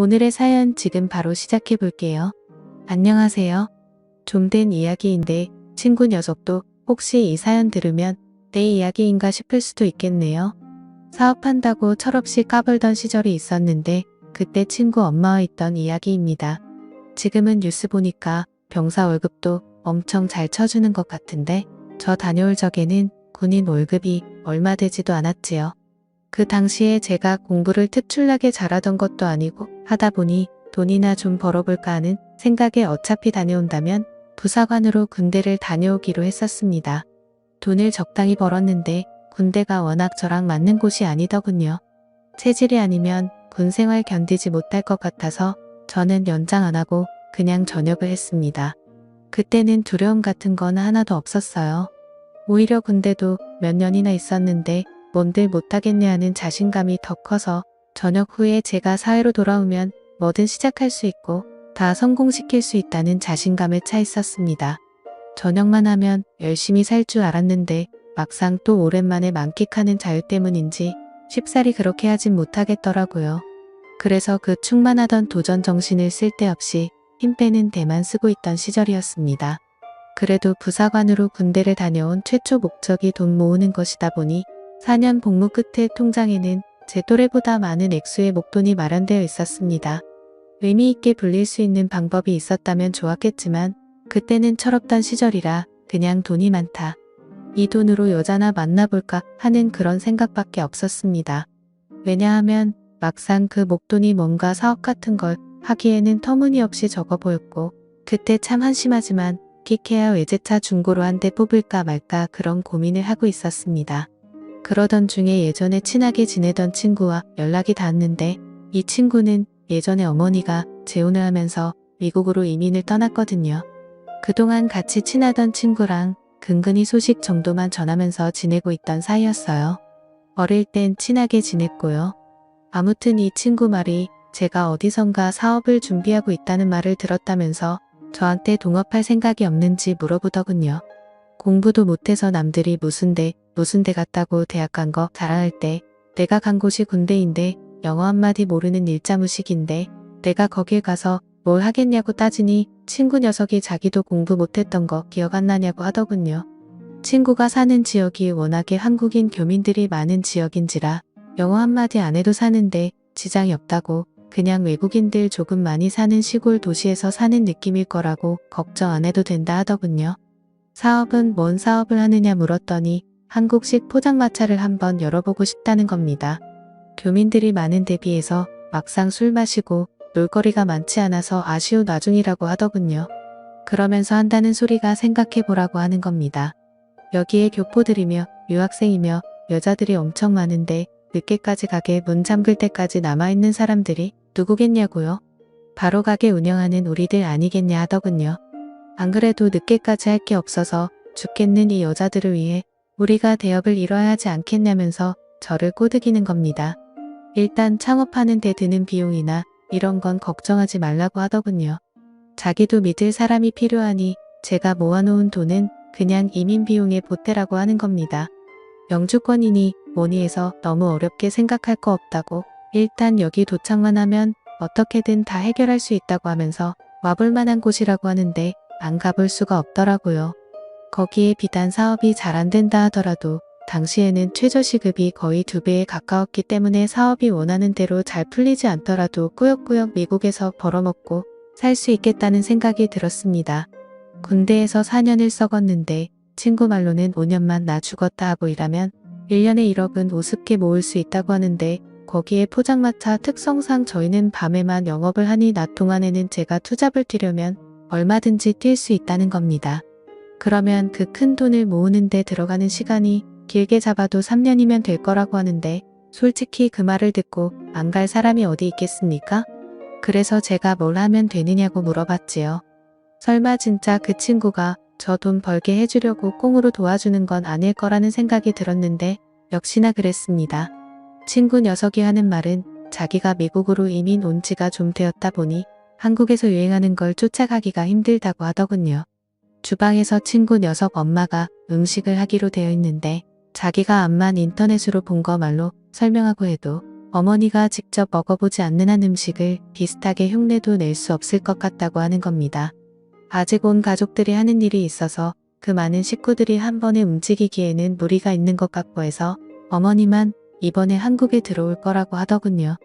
오늘의 사연 지금 바로 시작해 볼게요. 안녕하세요. 좀 된 이야기인데 친구 녀석도 혹시 이 사연 들으면 내 이야기인가 싶을 수도 있겠네요. 사업한다고 철없이 까불던 시절이 있었는데 그때 친구 엄마와 있던 이야기입니다. 지금은 뉴스 보니까 병사 월급도 엄청 잘 쳐주는 것 같은데 저 다녀올 적에는 군인 월급이 얼마 되지도 않았지요. 그 당시에 제가 공부를 특출나게 잘하던 것도 아니고 하다 보니 돈이나 좀 벌어볼까 하는 생각에 어차피 다녀온다면 부사관으로 군대를 다녀오기로 했었습니다. 돈을 적당히 벌었는데 군대가 워낙 저랑 맞는 곳이 아니더군요. 체질이 아니면 군 생활 견디지 못할 것 같아서 저는 연장 안 하고 그냥 전역을 했습니다. 그때는 두려움 같은 건 하나도 없었어요. 오히려 군대도 몇 년이나 있었는데 뭔들 못하겠냐 하는 자신감이 더 커서 전역 후에 제가 사회로 돌아오면 뭐든 시작할 수 있고 다 성공시킬 수 있다는 자신감에 차 있었습니다. 전역만 하면 열심히 살 줄 알았는데 막상 또 오랜만에 만끽하는 자유 때문인지 쉽사리 그렇게 하진 못하겠더라고요. 그래서 그 충만하던 도전 정신을 쓸데없이 힘 빼는 데만 쓰고 있던 시절이었습니다. 그래도 부사관으로 군대를 다녀온 최초 목적이 돈 모으는 것이다 보니 4년 복무 끝에 통장에는 제 또래보다 많은 액수의 목돈이 마련되어 있었습니다. 의미 있게 불릴 수 있는 방법이 있었다면 좋았겠지만 그때는 철없던 시절이라 그냥 돈이 많다. 이 돈으로 여자나 만나볼까 하는 그런 생각밖에 없었습니다. 왜냐하면 막상 그 목돈이 뭔가 사업 같은 걸 하기에는 터무니없이 적어 보였고 그때 참 한심하지만 키케아 외제차 중고로 한 대 뽑을까 말까 그런 고민을 하고 있었습니다. 그러던 중에 예전에 친하게 지내던 친구와 연락이 닿았는데 이 친구는 예전에 어머니가 재혼을 하면서 미국으로 이민을 떠났거든요. 그동안 같이 친하던 친구랑 근근히 소식 정도만 전하면서 지내고 있던 사이였어요. 어릴 땐 친하게 지냈고요. 아무튼 이 친구 말이 제가 어디선가 사업을 준비하고 있다는 말을 들었다면서 저한테 동업할 생각이 없는지 물어보더군요. 공부도 못해서 남들이 무슨 대 갔다고 대학 간 거 자랑할 때 내가 간 곳이 군대인데 영어 한마디 모르는 일자무식인데 내가 거길 가서 뭘 하겠냐고 따지니 친구 녀석이 자기도 공부 못했던 거 기억 안 나냐고 하더군요. 친구가 사는 지역이 워낙에 한국인 교민들이 많은 지역인지라 영어 한마디 안 해도 사는데 지장이 없다고 그냥 외국인들 조금 많이 사는 시골 도시에서 사는 느낌일 거라고 걱정 안 해도 된다 하더군요. 사업은 뭔 사업을 하느냐 물었더니 한국식 포장마차를 한번 열어보고 싶다는 겁니다. 교민들이 많은 데 비해서 막상 술 마시고 놀거리가 많지 않아서 아쉬운 와중이라고 하더군요. 그러면서 한다는 소리가 생각해보라고 하는 겁니다. 여기에 교포들이며 유학생이며 여자들이 엄청 많은데 늦게까지 가게 문 잠글 때까지 남아있는 사람들이 누구겠냐고요? 바로 가게 운영하는 우리들 아니겠냐 하더군요. 안 그래도 늦게까지 할 게 없어서 죽겠는 이 여자들을 위해 우리가 대업을 이뤄야 하지 않겠냐면서 저를 꼬드기는 겁니다. 일단 창업하는 데 드는 비용이나 이런 건 걱정하지 말라고 하더군요. 자기도 믿을 사람이 필요하니 제가 모아놓은 돈은 그냥 이민 비용의 보태라고 하는 겁니다. 영주권이니 뭐니 해서 너무 어렵게 생각할 거 없다고 일단 여기 도착만 하면 어떻게든 다 해결할 수 있다고 하면서 와볼 만한 곳이라고 하는데 안 가볼 수가 없더라고요. 거기에 비단 사업이 잘 안 된다 하더라도 당시에는 최저시급이 거의 2배에 가까웠기 때문에 사업이 원하는 대로 잘 풀리지 않더라도 꾸역꾸역 미국에서 벌어먹고 살 수 있겠다는 생각이 들었습니다. 군대에서 4년을 썩었는데 친구 말로는 5년만 나 죽었다 하고 일하면 1년에 1억은 우습게 모을 수 있다고 하는데 거기에 포장마차 특성상 저희는 밤에만 영업을 하니 낮 동안에는 제가 투잡을 뛰려면 얼마든지 뛸 수 있다는 겁니다. 그러면 그 큰 돈을 모으는 데 들어가는 시간이 길게 잡아도 3년이면 될 거라고 하는데 솔직히 그 말을 듣고 안 갈 사람이 어디 있겠습니까? 그래서 제가 뭘 하면 되느냐고 물어봤지요. 설마 진짜 그 친구가 저 돈 벌게 해주려고 꽁으로 도와주는 건 아닐 거라는 생각이 들었는데 역시나 그랬습니다. 친구 녀석이 하는 말은 자기가 미국으로 이민 온 지가 좀 되었다 보니 한국에서 유행하는 걸 쫓아가기가 힘들다고 하더군요. 주방에서 친구 녀석 엄마가 음식을 하기로 되어 있는데 자기가 암만 인터넷으로 본 거 말로 설명하고 해도 어머니가 직접 먹어보지 않는 한 음식을 비슷하게 흉내도 낼 수 없을 것 같다고 하는 겁니다. 아직 온 가족들이 하는 일이 있어서 그 많은 식구들이 한 번에 움직이기에는 무리가 있는 것 같고 해서 어머니만 이번에 한국에 들어올 거라고 하더군요.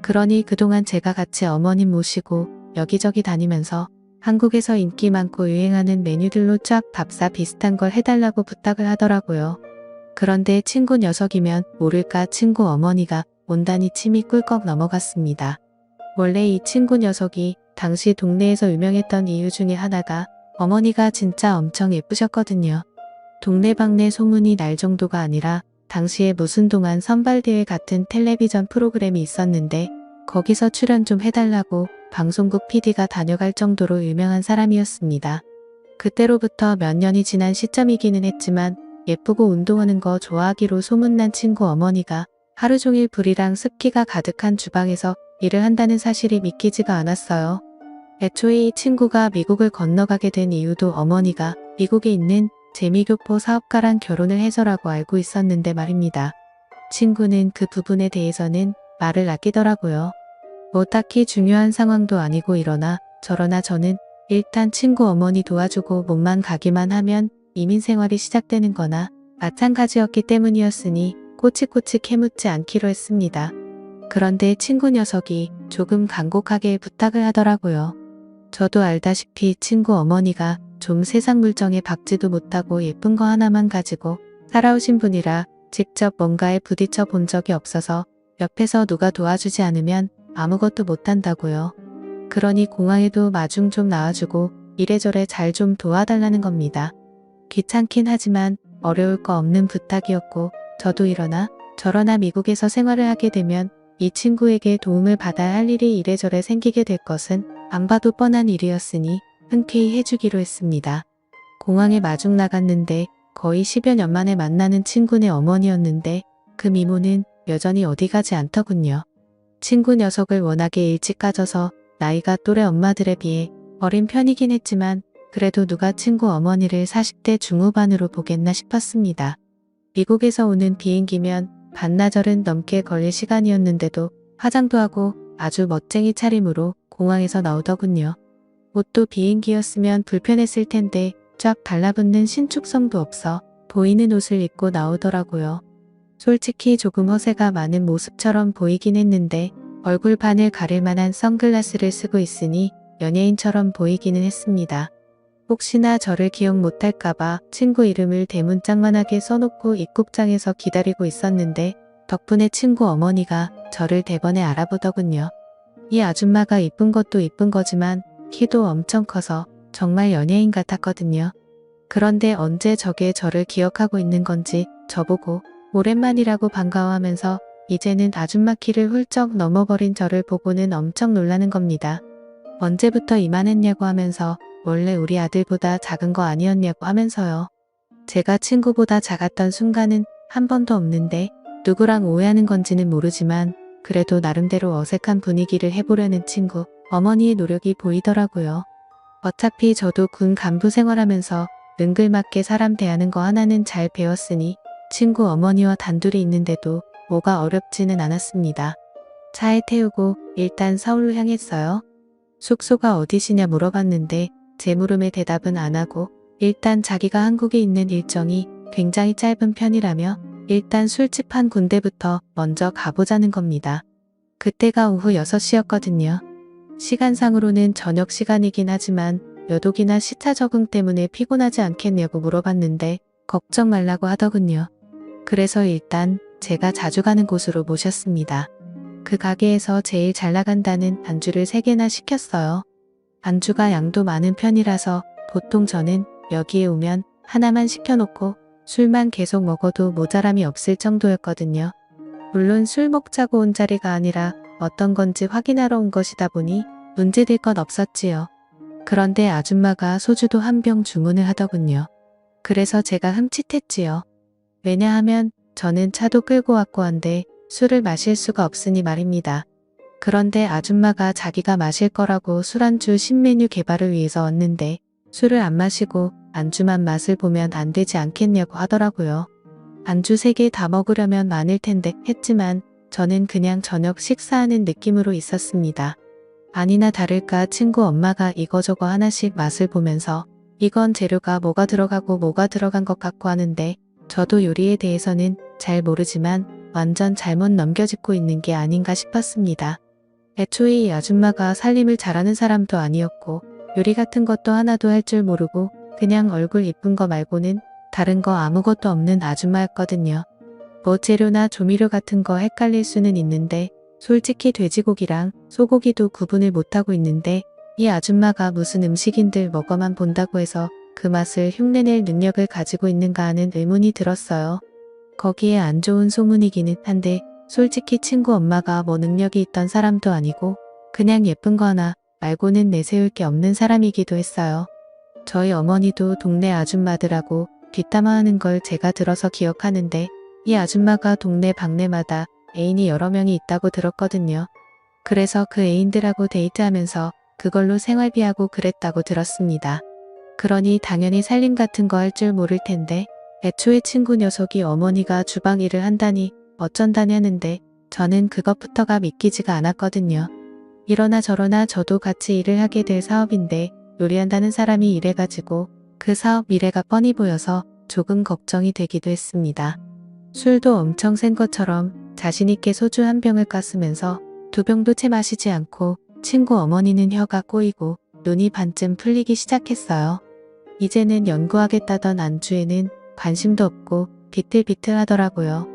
그러니 그동안 제가 같이 어머님 모시고 여기저기 다니면서 한국에서 인기 많고 유행하는 메뉴들로 쫙 답사 비슷한 걸 해달라고 부탁을 하더라고요. 그런데 친구 녀석이면 모를까 친구 어머니가 온다니 침이 꿀꺽 넘어갔습니다. 원래 이 친구 녀석이 당시 동네에서 유명했던 이유 중에 하나가 어머니가 진짜 엄청 예쁘셨거든요. 동네방네 소문이 날 정도가 아니라 당시에 무슨 동안 선발대회 같은 텔레비전 프로그램이 있었는데 거기서 출연 좀 해달라고 방송국 PD가 다녀갈 정도로 유명한 사람이었습니다. 그때로부터 몇 년이 지난 시점이기는 했지만 예쁘고 운동하는 거 좋아하기로 소문난 친구 어머니가 하루 종일 불이랑 습기가 가득한 주방에서 일을 한다는 사실이 믿기지가 않았어요. 애초에 이 친구가 미국을 건너가게 된 이유도 어머니가 미국에 있는 재미교포 사업가랑 결혼을 해서라고 알고 있었는데 말입니다. 친구는 그 부분에 대해서는 말을 아끼더라고요. 뭐 딱히 중요한 상황도 아니고 이러나 저러나 저는 일단 친구 어머니 도와주고 몸만 가기만 하면 이민 생활이 시작되는 거나 마찬가지였기 때문이었으니 꼬치꼬치 캐묻지 않기로 했습니다. 그런데 친구 녀석이 조금 간곡하게 부탁을 하더라고요. 저도 알다시피 친구 어머니가 좀 세상 물정에 박지도 못하고 예쁜 거 하나만 가지고 살아오신 분이라 직접 뭔가에 부딪혀 본 적이 없어서 옆에서 누가 도와주지 않으면 아무것도 못한다고요. 그러니 공항에도 마중 좀 나와주고 이래저래 잘 좀 도와달라는 겁니다. 귀찮긴 하지만 어려울 거 없는 부탁이었고 저도 이러나 저러나 미국에서 생활을 하게 되면 이 친구에게 도움을 받아야 할 일이 이래저래 생기게 될 것은 안 봐도 뻔한 일이었으니 흔쾌히 해주기로 했습니다. 공항에 마중 나갔는데 거의 10여 년 만에 만나는 친구네 어머니였는데 그 미모는 여전히 어디 가지 않더군요. 친구 녀석을 워낙에 일찍 가져서 나이가 또래 엄마들에 비해 어린 편이긴 했지만 그래도 누가 친구 어머니를 40대 중후반으로 보겠나 싶었습니다. 미국에서 오는 비행기면 반나절은 넘게 걸릴 시간이었는데도 화장도 하고 아주 멋쟁이 차림으로 공항에서 나오더군요. 옷도 비행기였으면 불편했을 텐데 쫙 달라붙는 신축성도 없어 보이는 옷을 입고 나오더라고요. 솔직히 조금 허세가 많은 모습처럼 보이긴 했는데 얼굴 반을 가릴 만한 선글라스를 쓰고 있으니 연예인처럼 보이기는 했습니다. 혹시나 저를 기억 못할까봐 친구 이름을 대문짝만하게 써놓고 입국장에서 기다리고 있었는데 덕분에 친구 어머니가 저를 대번에 알아보더군요. 이 아줌마가 이쁜 것도 이쁜 거지만 키도 엄청 커서 정말 연예인 같았거든요. 그런데 언제 저게 저를 기억하고 있는 건지 저보고 오랜만이라고 반가워하면서 이제는 아줌마 키를 훌쩍 넘어버린 저를 보고는 엄청 놀라는 겁니다. 언제부터 이만했냐고 하면서 원래 우리 아들보다 작은 거 아니었냐고 하면서요. 제가 친구보다 작았던 순간은 한 번도 없는데 누구랑 오해하는 건지는 모르지만 그래도 나름대로 어색한 분위기를 해보려는 친구 어머니의 노력이 보이더라고요. 어차피 저도 군 간부 생활하면서 능글맞게 사람 대하는 거 하나는 잘 배웠으니 친구 어머니와 단둘이 있는데도 뭐가 어렵지는 않았습니다. 차에 태우고 일단 서울로 향했어요. 숙소가 어디시냐 물어봤는데 제 물음에 대답은 안 하고 일단 자기가 한국에 있는 일정이 굉장히 짧은 편이라며 일단 술집 한 군데부터 먼저 가보자는 겁니다. 그때가 오후 6시였거든요. 시간상으로는 저녁 시간이긴 하지만 여독이나 시차 적응 때문에 피곤하지 않겠냐고 물어봤는데 걱정 말라고 하더군요. 그래서 일단 제가 자주 가는 곳으로 모셨습니다. 그 가게에서 제일 잘 나간다는 안주를 3개나 시켰어요. 안주가 양도 많은 편이라서 보통 저는 여기에 오면 하나만 시켜놓고 술만 계속 먹어도 모자람이 없을 정도였거든요. 물론 술 먹자고 온 자리가 아니라 어떤 건지 확인하러 온 것이다 보니 문제될 건 없었지요. 그런데 아줌마가 소주도 한 병 주문을 하더군요. 그래서 제가 흠칫했지요. 왜냐하면 저는 차도 끌고 왔고 한데 술을 마실 수가 없으니 말입니다. 그런데 아줌마가 자기가 마실 거라고 술안주 신메뉴 개발을 위해서 왔는데 술을 안 마시고 안주만 맛을 보면 안 되지 않겠냐고 하더라고요. 안주 3개 다 먹으려면 많을 텐데 했지만 저는 그냥 저녁 식사하는 느낌으로 있었습니다. 아니나 다를까 친구 엄마가 이거저거 하나씩 맛을 보면서 이건 재료가 뭐가 들어가고 뭐가 들어간 것 같고 하는데 저도 요리에 대해서는 잘 모르지만 완전 잘못 넘겨짚고 있는 게 아닌가 싶었습니다. 애초에 이 아줌마가 살림을 잘하는 사람도 아니었고 요리 같은 것도 하나도 할 줄 모르고 그냥 얼굴 이쁜 거 말고는 다른 거 아무것도 없는 아줌마였거든요. 뭐 재료나 조미료 같은 거 헷갈릴 수는 있는데 솔직히 돼지고기랑 소고기도 구분을 못하고 있는데 이 아줌마가 무슨 음식인들 먹어만 본다고 해서 그 맛을 흉내낼 능력을 가지고 있는가 하는 의문이 들었어요. 거기에 안 좋은 소문이기는 한데 솔직히 친구 엄마가 뭐 능력이 있던 사람도 아니고 그냥 예쁜 거 하나 말고는 내세울 게 없는 사람이기도 했어요. 저희 어머니도 동네 아줌마들하고 뒷담화하는 걸 제가 들어서 기억하는데 이 아줌마가 동네 방네마다 애인이 여러 명이 있다고 들었거든요. 그래서 그 애인들하고 데이트하면서 그걸로 생활비하고 그랬다고 들었습니다. 그러니 당연히 살림 같은 거 할 줄 모를 텐데 애초에 친구 녀석이 어머니가 주방 일을 한다니 어쩐다냐는데 저는 그것부터가 믿기지가 않았거든요. 이러나 저러나 저도 같이 일을 하게 될 사업인데 요리한다는 사람이 이래가지고 그 사업 미래가 뻔히 보여서 조금 걱정이 되기도 했습니다. 술도 엄청 센 것처럼 자신있게 소주 한 병을 깠으면서 두 병도 채 마시지 않고 친구 어머니는 혀가 꼬이고 눈이 반쯤 풀리기 시작했어요. 이제는 연구하겠다던 안주에는 관심도 없고 비틀비틀하더라고요.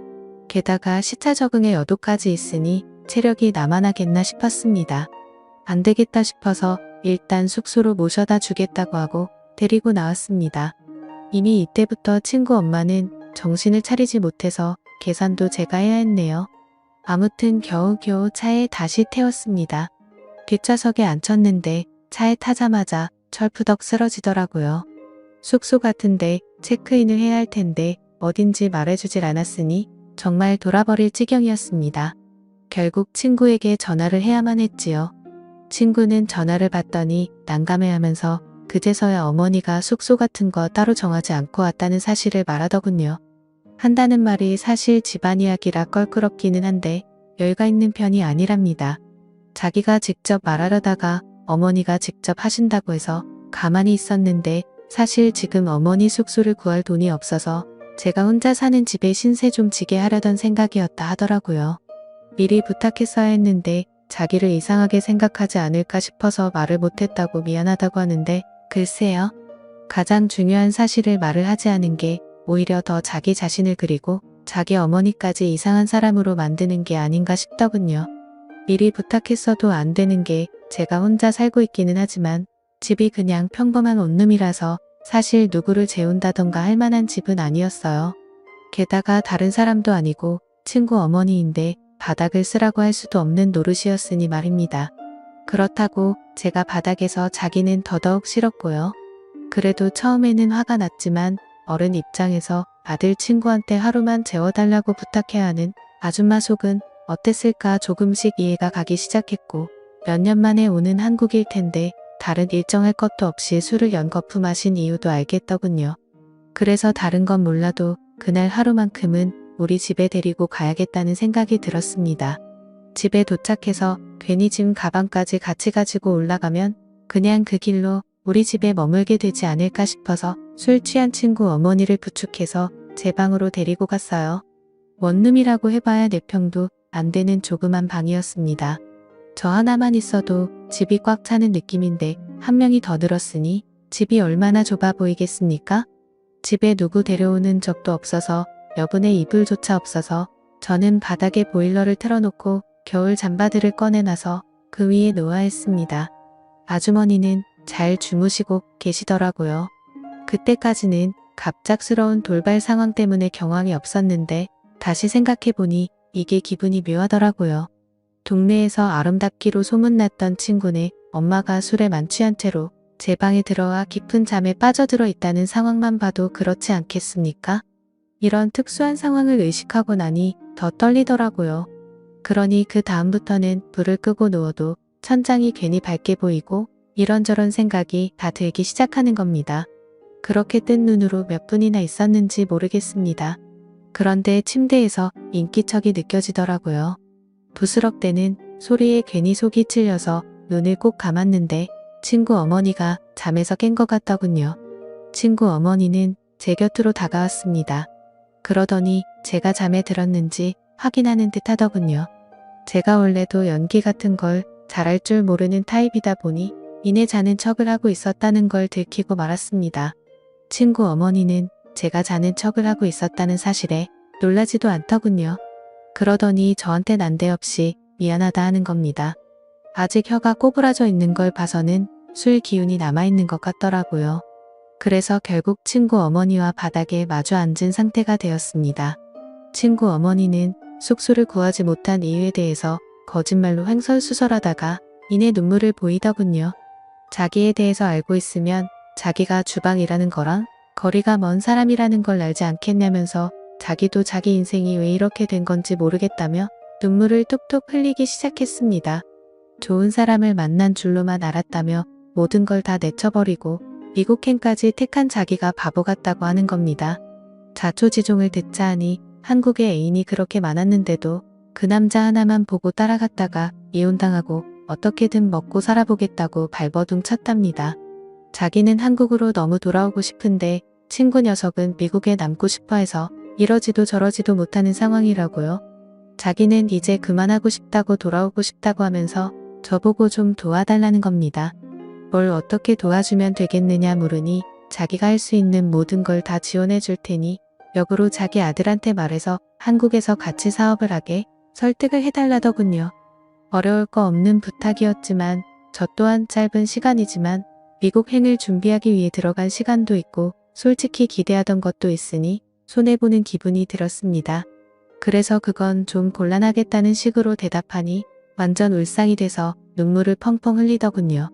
게다가 시차 적응의 여도까지 있으니 체력이 남아나겠나 싶었습니다. 안 되겠다 싶어서 일단 숙소로 모셔다 주겠다고 하고 데리고 나왔습니다. 이미 이때부터 친구 엄마는 정신을 차리지 못해서 계산도 제가 해야 했네요. 아무튼 겨우겨우 차에 다시 태웠습니다. 뒷좌석에 앉혔는데 차에 타자마자 철푸덕 쓰러지더라고요. 숙소 같은데 체크인을 해야 할 텐데 어딘지 말해주질 않았으니 정말 돌아버릴 지경이었습니다. 결국 친구에게 전화를 해야만 했지요. 친구는 전화를 받더니 난감해하면서 그제서야 어머니가 숙소 같은 거 따로 정하지 않고 왔다는 사실을 말하더군요. 한다는 말이 사실 집안 이야기라 껄끄럽기는 한데 여유가 있는 편이 아니랍니다. 자기가 직접 말하려다가 어머니가 직접 하신다고 해서 가만히 있었는데 사실 지금 어머니 숙소를 구할 돈이 없어서 제가 혼자 사는 집에 신세 좀 지게 하려던 생각이었다 하더라고요. 미리 부탁했어야 했는데 자기를 이상하게 생각하지 않을까 싶어서 말을 못했다고 미안하다고 하는데 글쎄요. 가장 중요한 사실을 말을 하지 않은 게 오히려 더 자기 자신을 그리고 자기 어머니까지 이상한 사람으로 만드는 게 아닌가 싶더군요. 미리 부탁했어도 안 되는 게 제가 혼자 살고 있기는 하지만 집이 그냥 평범한 원룸이라서 사실 누구를 재운다던가 할 만한 집은 아니었어요. 게다가 다른 사람도 아니고 친구 어머니인데 바닥을 쓰라고 할 수도 없는 노릇이었으니 말입니다. 그렇다고 제가 바닥에서 자기는 더더욱 싫었고요. 그래도 처음에는 화가 났지만 어른 입장에서 아들 친구한테 하루만 재워달라고 부탁해야 하는 아줌마 속은 어땠을까 조금씩 이해가 가기 시작했고 몇 년 만에 오는 한국일 텐데 다른 일정할 것도 없이 술을 연거푸 마신 이유도 알겠더군요. 그래서 다른 건 몰라도 그날 하루만큼은 우리 집에 데리고 가야겠다는 생각이 들었습니다. 집에 도착해서 괜히 짐 가방까지 같이 가지고 올라가면 그냥 그 길로 우리 집에 머물게 되지 않을까 싶어서 술 취한 친구 어머니를 부축해서 제 방으로 데리고 갔어요. 원룸이라고 해봐야 4평도 안 되는 조그만 방이었습니다. 저 하나만 있어도 집이 꽉 차는 느낌인데 한 명이 더 늘었으니 집이 얼마나 좁아 보이겠습니까? 집에 누구 데려오는 적도 없어서 여분의 이불조차 없어서 저는 바닥에 보일러를 틀어놓고 겨울 잠바들을 꺼내놔서 그 위에 놓아했습니다. 아주머니는 잘 주무시고 계시더라고요. 그때까지는 갑작스러운 돌발 상황 때문에 경황이 없었는데 다시 생각해보니 이게 기분이 묘하더라고요. 동네에서 아름답기로 소문났던 친구네 엄마가 술에 만취한 채로 제 방에 들어와 깊은 잠에 빠져들어 있다는 상황만 봐도 그렇지 않겠습니까? 이런 특수한 상황을 의식하고 나니 더 떨리더라고요. 그러니 그 다음부터는 불을 끄고 누워도 천장이 괜히 밝게 보이고 이런저런 생각이 다 들기 시작하는 겁니다. 그렇게 뜬 눈으로 몇 분이나 있었는지 모르겠습니다. 그런데 침대에서 인기척이 느껴지더라고요. 부스럭대는 소리에 괜히 속이 찔려서 눈을 꼭 감았는데 친구 어머니가 잠에서 깬 것 같더군요. 친구 어머니는 제 곁으로 다가왔습니다. 그러더니 제가 잠에 들었는지 확인하는 듯 하더군요. 제가 원래도 연기 같은 걸 잘할 줄 모르는 타입이다 보니 이내 자는 척을 하고 있었다는 걸 들키고 말았습니다. 친구 어머니는 제가 자는 척을 하고 있었다는 사실에 놀라지도 않더군요. 그러더니 저한테 난데없이 미안하다 하는 겁니다. 아직 혀가 꼬부라져 있는 걸 봐서는 술 기운이 남아있는 것 같더라고요. 그래서 결국 친구 어머니와 바닥에 마주 앉은 상태가 되었습니다. 친구 어머니는 숙소를 구하지 못한 이유에 대해서 거짓말로 횡설수설하다가 이내 눈물을 보이더군요. 자기에 대해서 알고 있으면 자기가 주방이라는 거랑 거리가 먼 사람이라는 걸 알지 않겠냐면서 자기도 자기 인생이 왜 이렇게 된 건지 모르겠다며 눈물을 뚝뚝 흘리기 시작했습니다. 좋은 사람을 만난 줄로만 알았다며 모든 걸 다 내쳐버리고 미국행까지 택한 자기가 바보 같다고 하는 겁니다. 자초지종을 듣자 하니 한국에 애인이 그렇게 많았는데도 그 남자 하나만 보고 따라갔다가 이혼당하고 어떻게든 먹고 살아보겠다고 발버둥 쳤답니다. 자기는 한국으로 너무 돌아오고 싶은데 친구 녀석은 미국에 남고 싶어 해서 이러지도 저러지도 못하는 상황이라고요. 자기는 이제 그만하고 싶다고 돌아오고 싶다고 하면서 저보고 좀 도와달라는 겁니다. 뭘 어떻게 도와주면 되겠느냐 물으니 자기가 할 수 있는 모든 걸 다 지원해 줄 테니 역으로 자기 아들한테 말해서 한국에서 같이 사업을 하게 설득을 해달라더군요. 어려울 거 없는 부탁이었지만 저 또한 짧은 시간이지만 미국행을 준비하기 위해 들어간 시간도 있고 솔직히 기대하던 것도 있으니 손해보는 기분이 들었습니다. 그래서 그건 좀 곤란하겠다는 식으로 대답하니 완전 울상이 돼서 눈물을 펑펑 흘리더군요.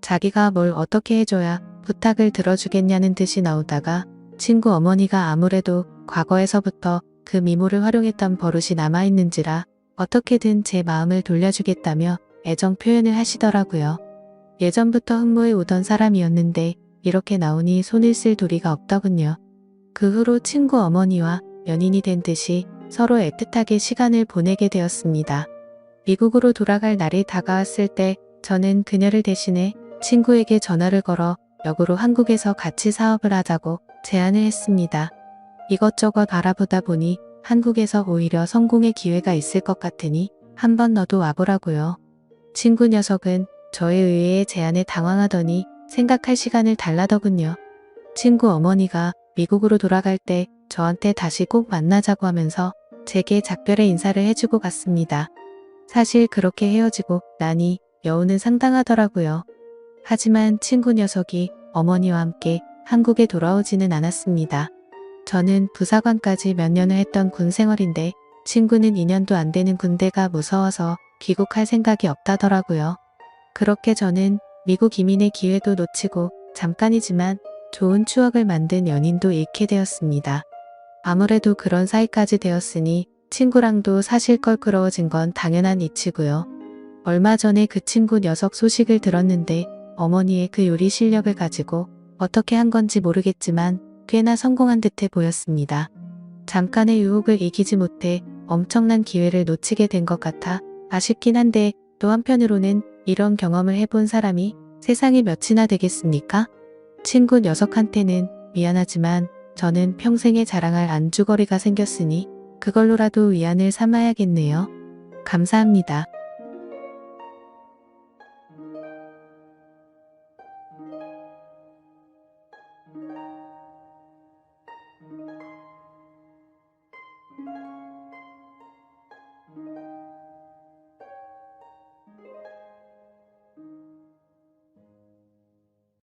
자기가 뭘 어떻게 해줘야 부탁을 들어주겠냐는 듯이 나오다가 친구 어머니가 아무래도 과거에서부터 그 미모를 활용했던 버릇이 남아있는지라 어떻게든 제 마음을 돌려주겠다며 애정 표현을 하시더라고요. 예전부터 흠모해 오던 사람이었는데 이렇게 나오니 손을 쓸 도리가 없더군요. 그 후로 친구 어머니와 연인이 된 듯이 서로 애틋하게 시간을 보내게 되었습니다. 미국으로 돌아갈 날이 다가왔을 때 저는 그녀를 대신해 친구에게 전화를 걸어 역으로 한국에서 같이 사업을 하자고 제안을 했습니다. 이것저것 알아보다 보니 한국에서 오히려 성공의 기회가 있을 것 같으니 한번 너도 와보라고요. 친구 녀석은 저의 의외의 제안에 당황하더니 생각할 시간을 달라더군요. 친구 어머니가 미국으로 돌아갈 때 저한테 다시 꼭 만나자고 하면서 제게 작별의 인사를 해주고 갔습니다. 사실 그렇게 헤어지고 나니 여운은 상당하더라고요. 하지만 친구 녀석이 어머니와 함께 한국에 돌아오지는 않았습니다. 저는 부사관까지 몇 년을 했던 군 생활인데 친구는 2년도 안 되는 군대가 무서워서 귀국할 생각이 없다더라고요. 그렇게 저는 미국 이민의 기회도 놓치고 잠깐이지만 좋은 추억을 만든 연인도 잃게 되었습니다. 아무래도 그런 사이까지 되었으니 친구랑도 사실 껄끄러워진 건 당연한 이치고요. 얼마 전에 그 친구 녀석 소식을 들었는데 어머니의 그 요리 실력을 가지고 어떻게 한 건지 모르겠지만 꽤나 성공한 듯해 보였습니다. 잠깐의 유혹을 이기지 못해 엄청난 기회를 놓치게 된 것 같아 아쉽긴 한데 또 한편으로는 이런 경험을 해본 사람이 세상에 몇이나 되겠습니까? 친구 녀석한테는 미안하지만 저는 평생에 자랑할 안주거리가 생겼으니 그걸로라도 위안을 삼아야겠네요. 감사합니다.